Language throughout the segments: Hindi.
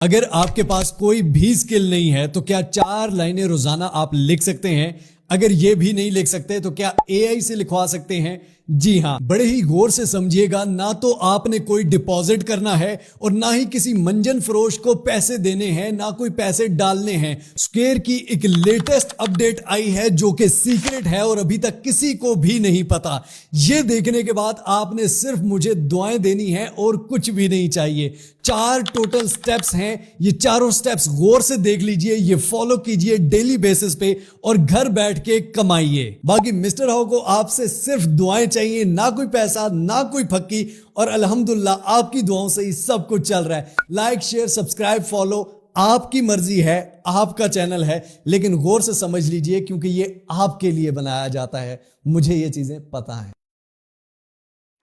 अगर आपके पास कोई भी स्किल नहीं है तो क्या 4 लाइनें रोजाना आप लिख सकते हैं? अगर ये भी नहीं लिख सकते तो क्या एआई से लिखवा सकते हैं? जी हां, बड़े ही गौर से समझिएगा। ना तो आपने कोई डिपॉजिट करना है और ना ही किसी मंजन फरोश को पैसे देने हैं, ना कोई पैसे डालने हैं। स्क्वेयर की एक लेटेस्ट अपडेट आई है जो कि सीक्रेट है और अभी तक किसी को भी नहीं पता। यह देखने के बाद आपने सिर्फ मुझे दुआएं देनी है और कुछ भी नहीं चाहिए। 4 टोटल स्टेप्स हैं, ये चारों स्टेप्स गौर से देख लीजिए, ये फॉलो कीजिए डेली बेसिस पे और घर बैठ के कमाइए। बाकी मिस्टर हाउ को आपसे सिर्फ दुआएं चाहिए, ना कोई पैसा, ना कोई फक्की, और अल्हम्दुलिल्लाह आपकी दुआओं से ही सब कुछ चल रहा है। लाइक, शेयर, सब्सक्राइब, फॉलो आपकी मर्जी है, आपका चैनल है, लेकिन गौर से समझ लीजिए क्योंकि ये आपके लिए बनाया जाता है। मुझे ये चीजें पता है।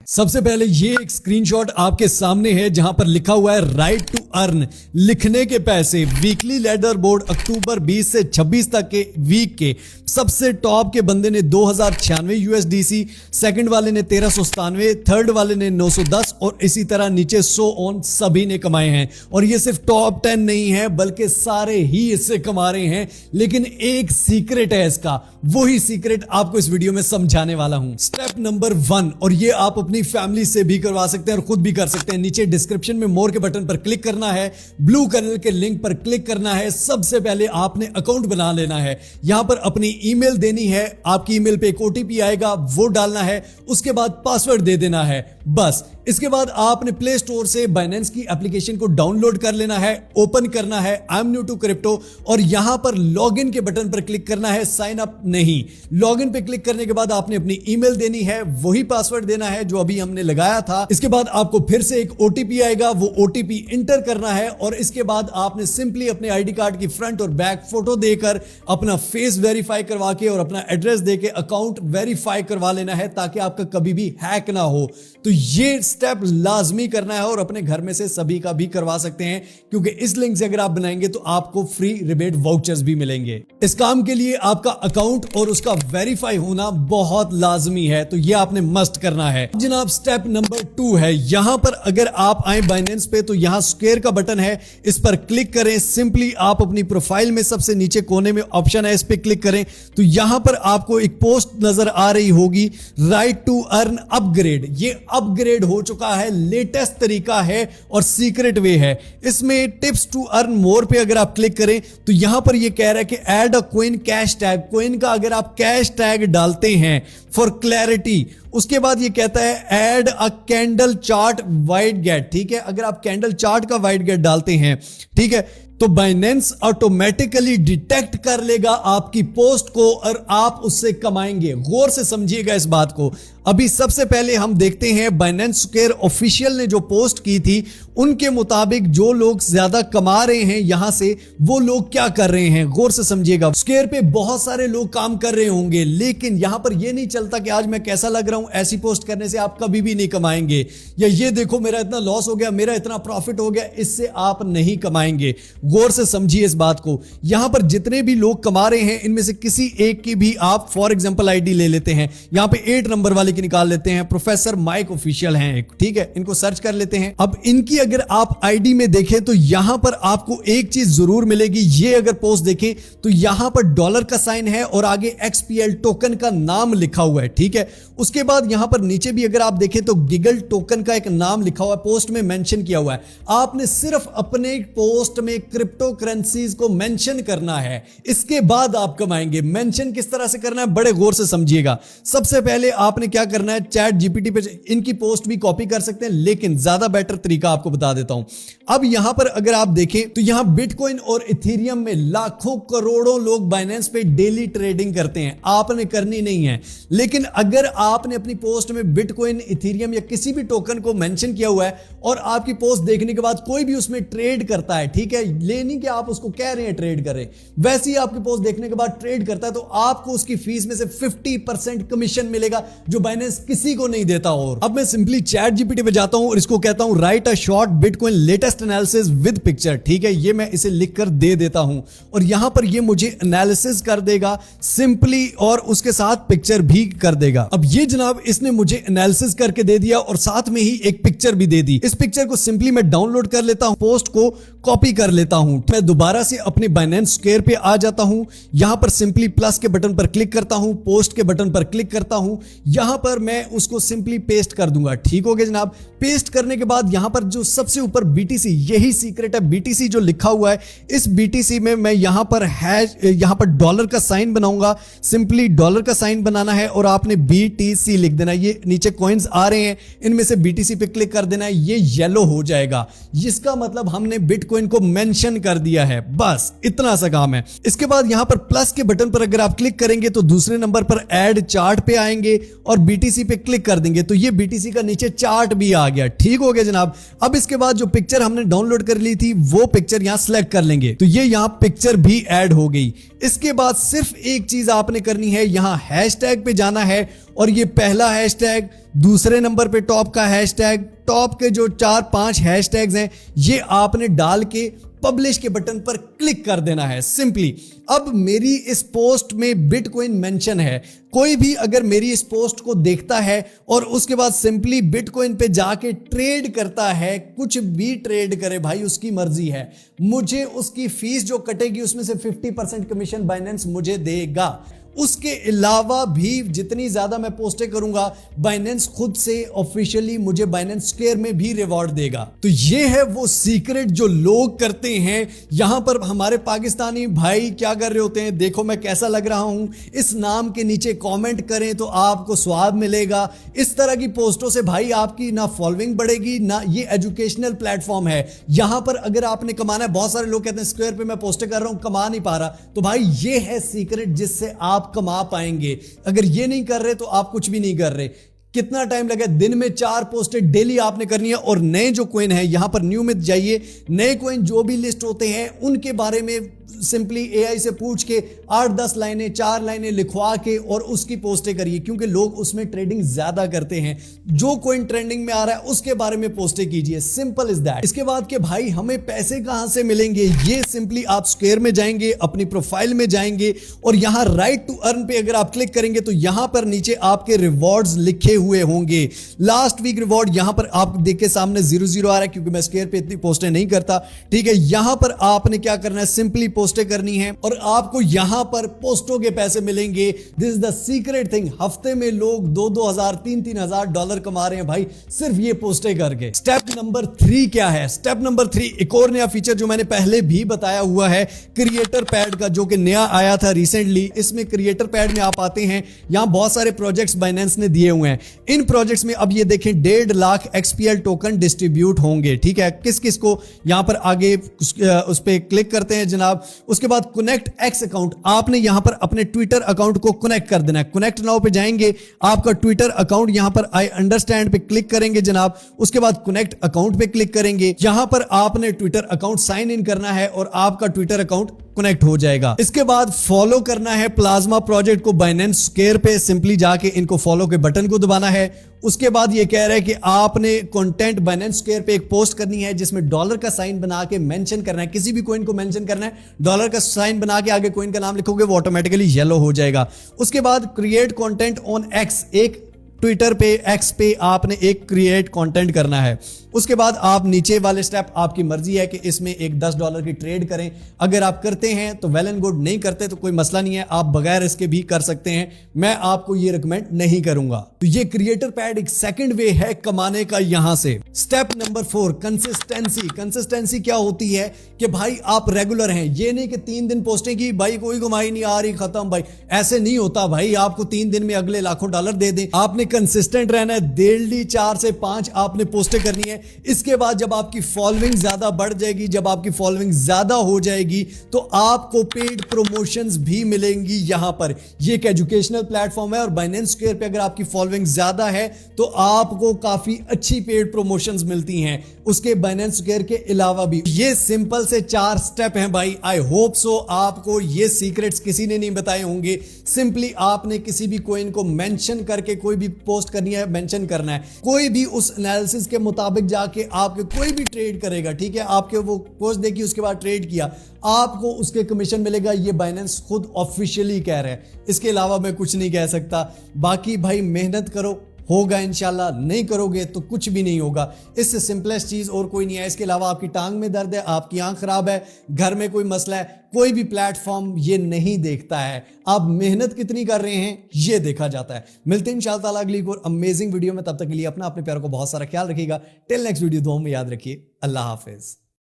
सबसे पहले ये एक स्क्रीनशॉट आपके सामने है जहां पर लिखा हुआ है राइट टू अर्न, लिखने के पैसे। वीकली लेडर बोर्ड अक्टूबर 20 से 26 तक के वीक के सबसे टॉप के बंदे ने 2096 यूएसडीसी, सेकंड वाले ने 1397, थर्ड वाले ने 910 और इसी तरह नीचे 100 ऑन सभी ने कमाए हैं। और ये सिर्फ टॉप 10 नहीं है बल्कि सारे ही इससे कमा रहे हैं। लेकिन एक सीक्रेट है इसका, वही सीक्रेट आपको इस वीडियो में समझाने वाला हूं। स्टेप नंबर 1, और ये आप अपनी फैमिली से भी करवा सकते हैं और खुद भी कर सकते हैं। नीचे डिस्क्रिप्शन में मोर के बटन पर क्लिक करना है, ब्लू कलर के लिंक पर क्लिक करना है। सबसे पहले आपने अकाउंट बना लेना है, यहां पर अपनी ईमेल देनी है, आपकी ईमेल पे एक ओटीपी आएगा, वो डालना है, उसके बाद पासवर्ड दे देना है, बस। इसके बाद आपने प्ले स्टोर से बाइनेंस की एप्लीकेशन को डाउनलोड कर लेना है, ओपन करना है I am new to crypto और यहां पर लॉगिन के बटन पर क्लिक करना है, साइन अप नहीं। लॉगिन पे क्लिक करने के बाद आपने अपनी ईमेल देनी है, वही पासवर्ड देना है जो अभी हमने लगाया था। इसके बाद आपको फिर से एक ओटीपी आएगा, वो ओटीपी इंटर करना है और इसके बाद आपने सिंपली अपने आईडी कार्ड की फ्रंट और बैक फोटो देकर अपना फेस वेरीफाई करवा के और अपना एड्रेस देके अकाउंट वेरीफाई करवा लेना है ताकि आपका कभी भी हैक ना हो। तो ये स्टेप लाजमी करना है और अपने घर में से सभी का भी करवा सकते हैं क्योंकि इस लिंक से अगर आप बनाएंगे तो आपको फ्री रिबेट वाउचर्स भी मिलेंगे। इस काम के लिए आपका अकाउंट और उसका वेरीफाई होना बहुत लाजमी है, तो ये आपने मस्ट करना है। जनाब स्टेप नंबर 2 है, यहां पर अगर आप आए बाइनेंस पे तो यहां स्क्वायर का बटन है, इस पर क्लिक करें। सिंपली आप अपनी प्रोफाइल में सबसे नीचे कोने में ऑप्शन है, इस पे क्लिक करें तो यहां पर आपको एक पोस्ट नजर आ रही होगी, राइट टू अर्न अपग्रेड। ये अपग्रेड हो चुका है, लेटेस्ट तरीका है और सीक्रेट वे है। इसमें टिप्स टू अर्न मोर पे अगर आप क्लिक करें तो यहां पर यह कह रहा है कि ऐड अ कोइन कैश टैग। कोइन का अगर आप कैश टैग डालते हैं फॉर क्लैरिटी, उसके बाद ये कहता है add a candle chart widget. ठीक है, अगर आप कैंडल चार्ट का वाइड गेट डालते हैं, ठीक है, तो बाइनेंस ऑटोमेटिकली डिटेक्ट कर लेगा आपकी पोस्ट को और आप उससे कमाएंगे। गौर से समझिएगा इस बात को। अभी सबसे पहले हम देखते हैं बाइनेंस स्क्वायर ऑफिशियल ने जो पोस्ट की थी उनके मुताबिक जो लोग ज्यादा कमा रहे हैं यहां से, वो लोग क्या कर रहे हैं, गौर से समझिएगा। स्क्वायर पे बहुत सारे लोग काम कर रहे होंगे लेकिन यहां पर यह नहीं चलता कि आज मैं कैसा लग रहा हूं, ऐसी पोस्ट करने से आप कभी भी नहीं कमाएंगे, या ये देखो मेरा इतना लॉस हो गया, मेरा इतना प्रॉफिट हो गया, इससे आप नहीं कमाएंगे। गौर से समझिए इस बात को। यहां पर जितने भी लोग कमा रहे हैं इनमें से किसी एक की भी आप फॉर एग्जांपल आईडी ले लेते हैं, यहां पे 8 नंबर वाले की निकाल लेते हैं, प्रोफेसर माइक ऑफिशियल हैं एक, ठीक है, इनको सर्च कर लेते हैं। अब इनकी अगर आप आईडी में देखें तो यहां पर आपको एक चीज जरूर मिलेगी, ये अगर पोस्ट देखें तो यहां पर डॉलर का साइन है और आगे XPL टोकन का नाम लिखा हुआ है, ठीक है। उसके बाद यहां पर नीचे भी अगर आप देखें तो गिगल टोकन का एक नाम लिखा हुआ है, पोस्ट में मेंशन किया हुआ है। आपने सिर्फ अपने पोस्ट में क्रिप्टो करेंसीज को मेंशन करना है, इसके बाद आप कमाएंगे। मेंशन किस तरह से करना है बड़े गौर से समझिएगा। सबसे पहले आपने क्या करना है, चैट जीपीटी पे इनकी पोस्ट भी कॉपी कर सकते हैं लेकिन ज्यादा बेटर तरीका आपको बता देता हूं। अब यहां पर अगर आप देखें तो यहां बिटकॉइन और इथेरियम में लाखों करोड़ों लोग बाइनेंस पे डेली ट्रेडिंग करते हैं, आपने करनी नहीं है। लेकिन अगर आपने अपनी पोस्ट में बिटकॉइन, इथेरियम या किसी भी टोकन को मेंशन किया हुआ है और आपकी पोस्ट देखने के बाद कोई भी उसमें ट्रेड करता है, ठीक है, लेनी कि आप उसको कह रहे हैं ट्रेड कर रहे हैं। वैसे ही आपकी पोस्ट देखने के बाद ट्रेड करता है तो आपको उसकी फीस में से 50% कमीशन मिलेगा, जो बाइनेंस किसी को नहीं देता। और अब मैं सिंपली चैट जीपीटी पे जाता हूं और इसको कहता हूं right a short bitcoin latest analysis with picture. ठीक है, ये मैं इसे लिखकर दे देता हूं और यहां पर ये मुझे एनालिसिस कर देगा सिंपली, और उसके साथ पिक्चर भी कर देगा। अब ये जनाब इसने मुझे एनालिसिस करके दे दिया और साथ में ही एक पिक्चर भी दे दी। इस पिक्चर को सिंपली मैं डाउनलोड कर लेता हूं, पोस्ट को कॉपी कर लेता हूं। मैं दोबारा से अपने बाइनेंस स्क्वायर पे आ जाता हूं, यहां पर सिंपली प्लस के बटन पर क्लिक करता हूं, पोस्ट के बटन पर क्लिक करता हूं, यहां पर मैं उसको सिंपली पेस्ट कर दूंगा। ठीक हो गया जनाब। पेस्ट करने के बाद यहां पर जो सबसे ऊपर बीटीसी, यही सीक्रेट है, बीटीसी जो लिखा हुआ है, इस बीटीसी में मैं यहां पर डॉलर का साइन बनाऊंगा। सिंपली डॉलर का साइन बनाना है और आपने बीटीसी लिख देना। ये नीचे कॉइन्स आ रहे हैं, इनमें से बीटीसी पे क्लिक कर देना है, ये येलो हो जाएगा। इसका मतलब हमने बिटकॉइन को मेंशन कर दिया है। बस इतना सा काम है। इसके बाद यहां पर प्लस के बटन पर अगर आप क्लिक करेंगे तो दूसरे नंबर पर ऐड चार्ट पे आएंगे और बीटीसी पे क्लिक कर देंगे तो ये बीटीसी का नीचे चार्ट भी आ गया। ठीक हो गया जनाब। अब इसके बाद जो पिक्चर हमने डाउनलोड कर ली थी वो पिक्चर यहां सिलेक्ट कर लेंगे तो ये यहां पिक्चर भी ऐड हो गई। इसके बाद सिर्फ एक चीज आपने करनी है, यहां हैशटैग पे जाना है और ये पहला हैशटैग, दूसरे नंबर पे टॉप का हैशटैग, टॉप के जो 4-5 हैशटैग्स हैं ये आपने डाल के पब्लिश के बटन पर क्लिक कर देना है सिंपली। अब मेरी इस पोस्ट में बिटकॉइन मेंशन है, कोई भी अगर मेरी इस पोस्ट को देखता है और उसके बाद सिंपली बिटकॉइन पे जाके ट्रेड करता है, कुछ भी ट्रेड करे भाई, उसकी मर्जी है, मुझे उसकी फीस जो कटेगी उसमें से 50% कमीशन बाइनेंस मुझे देगा। उसके अलावा भी जितनी ज्यादा मैं पोस्टें करूंगा बाइनेंस खुद से ऑफिशियली मुझे बाइनेंस स्क्वायर में भी रिवॉर्ड देगा। तो ये है वो सीक्रेट जो लोग करते हैं। यहां पर हमारे पाकिस्तानी भाई क्या कर रहे होते हैं, देखो मैं कैसा लग रहा हूं, इस नाम के नीचे कमेंट करें तो आपको स्वाब मिलेगा। इस तरह की पोस्टों से भाई आपकी ना फॉलोइंग बढ़ेगी, ना ये एजुकेशनल प्लेटफॉर्म है। यहां पर अगर आपने कमाना है, बहुत सारे लोग कहते हैं स्क्वायर पे मैं पोस्टें कर रहा हूं कमा नहीं पा रहा, तो भाई ये है सीक्रेट जिससे आप कमा पाएंगे। अगर ये नहीं कर रहे तो आप कुछ भी नहीं कर रहे। कितना टाइम लगे, दिन में 4 पोस्टें डेली आपने करनी है। और नए जो कॉइन है यहां पर न्यू में जाइए, नए कॉइन जो भी लिस्ट होते हैं उनके बारे में सिंपली एआई से पूछ के 8-10 लाइनें 4 लाइनें लिखवा के और उसकी पोस्टें करिए, क्योंकि लोग उसमें ट्रेडिंग ज्यादा करते हैं। जो कॉइन ट्रेंडिंग में आ रहा है उसके बारे में पोस्टें कीजिए, सिंपल इज दैट। इसके बाद के भाई हमें पैसे कहां से मिलेंगे, ये सिंपली आप स्क्वायर में जाएंगे, अपनी प्रोफाइल में जाएंगे और यहां राइट टू अर्न पे अगर आप क्लिक करेंगे तो यहां पर नीचे आपके रिवॉर्ड्स लिखे हुए होंगे। लास्ट वीक रिवॉर्ड यहां पर आप देख के सामने 0-0 आ रहा है, क्योंकि मैं स्क्वायर पे इतनी पोस्टें नहीं करता। ठीक है, यहां पर आपने क्या करना है, सिंपली पोस्टें करनी है और आपको यहां पर पोस्टों के पैसे मिलेंगे। This is the secret thing. हफ्ते में लोग 2-2 हजार 3-3 हजार डॉलर कमा रहे हैं भाई, सिर्फ ये पोस्टें करके। स्टेप नंबर 3 क्या है? स्टेप नंबर 3 एक और नया फीचर जो मैंने पहले भी बताया हुआ है, क्रिएटर पैड का, जो कि नया आया था रिसेंटली। इसमें क्रिएटर पैड में आप आते हैं, यहां बहुत सारे प्रोजेक्ट्स बाइनेंस ने दिए हुए हैं। इन प्रोजेक्ट्स में अब ये देखें 1.5 लाख XPL टोकन डिस्ट्रीब्यूट होंगे। ठीक है, किस किस को, यहां पर आगे उस पर क्लिक करते हैं जनाब। उसके बाद कनेक्ट एक्स अकाउंट, आपने यहां पर अपने ट्विटर अकाउंट को कनेक्ट कर देना है। कनेक्ट नाउ पे जाएंगे, आपका ट्विटर अकाउंट यहां पर आई अंडरस्टैंड पे क्लिक करेंगे जनाब। उसके बाद कनेक्ट अकाउंट पे क्लिक करेंगे, यहां पर आपने ट्विटर अकाउंट साइन इन करना है और आपका ट्विटर अकाउंट कनेक्ट हो जाएगा। इसके बाद फॉलो करना है प्लाज्मा प्रोजेक्ट को बाइनेंस स्क्वायर पे, सिंपली जाके इनको फॉलो के बटन को दबाना है। उसके बाद ये कह रहा है कि आपने कंटेंट बाइनेंस स्क्वायर पे एक पोस्ट करनी है जिसमें डॉलर का साइन बना के मेंशन करना है, किसी भी कॉइन को मेंशन करना है, डॉलर का साइन बना के आगे कॉइन का नाम लिखोगे वो ऑटोमेटिकली येलो हो जाएगा। उसके बाद क्रिएट कंटेंट ऑन एक्स, एक ट्विटर पे एक्स पे आपने एक क्रिएट कंटेंट करना है। उसके बाद आप नीचे वाले स्टेप आपकी मर्जी है कि इसमें एक $10 की ट्रेड करें। अगर आप करते हैं तो वेल एंड गुड, नहीं करते तो कोई मसला नहीं है, आप बगैर इसके भी कर सकते हैं। मैं आपको ये रिकमेंड नहीं करूंगा। तो ये क्रिएटर पैड एक सेकंड वे है कमाने का यहां से। Step number 4 consistency. कंसिस्टेंसी क्या होती है कि भाई आप रेगुलर हैं, ये नहीं कि 3 दिन पोस्टें की भाई कोई कमाई नहीं आ रही खत्म, भाई ऐसे नहीं होता। भाई आपको 3 दिन में अगले लाखों डॉलर दे दें, आपने कंसिस्टेंट रहना है। डेली 4 से 5 आपने पोस्टें करनी है। इसके बाद जब आपकी फॉलोइंग ज्यादा बढ़ जाएगी, जब आपकी फॉलोइंग ज्यादा हो जाएगी तो आपको पेड प्रमोशंस भी मिलेंगी यहां पर। ये एक एजुकेशनल प्लेटफॉर्म है और बाइनेंस स्क्वायर पे अगर आपकी फॉलोइंग ज्यादा है तो आपको काफी अच्छी पेड प्रमोशंस मिलती हैं उसके बाइनेंस स्क्वायर के अलावा भी। ये सिंपल से 4 स्टेप हैं भाई। आई होप सो आपको ये सीक्रेट्स किसी ने नहीं बताए होंगे। सिंपली आपने किसी भी कॉइन को मेंशन करके कोई भी पोस्ट करनी है, मेंशन करना है, कोई भी उस एनालिसिस के मुताबिक जाके आपके कोई भी ट्रेड करेगा, ठीक है, आपके वो पोस्ट देखी उसके बाद ट्रेड किया, आपको उसके कमीशन मिलेगा। ये बाइनेंस खुद ऑफिशियली कह रहा है, इसके अलावा मैं कुछ नहीं कह सकता। बाकी भाई मेहनत करो, होगा इंशाल्लाह, नहीं करोगे तो कुछ भी नहीं होगा। इससे सिंपलेस्ट चीज और कोई नहीं है। इसके अलावा आपकी टांग में दर्द है, आपकी आंख खराब है, घर में कोई मसला है, कोई भी प्लेटफॉर्म ये नहीं देखता है आप मेहनत कितनी कर रहे हैं, ये देखा जाता है। मिलते हैं इंशाल्लाह ताला अगली और अमेजिंग वीडियो में। तब तक के लिए अपने प्यारों को बहुत सारा ख्याल रखिएगा। टिल नेक्स्ट वीडियो, दुआ में याद रखिए। अल्लाह हाफिज।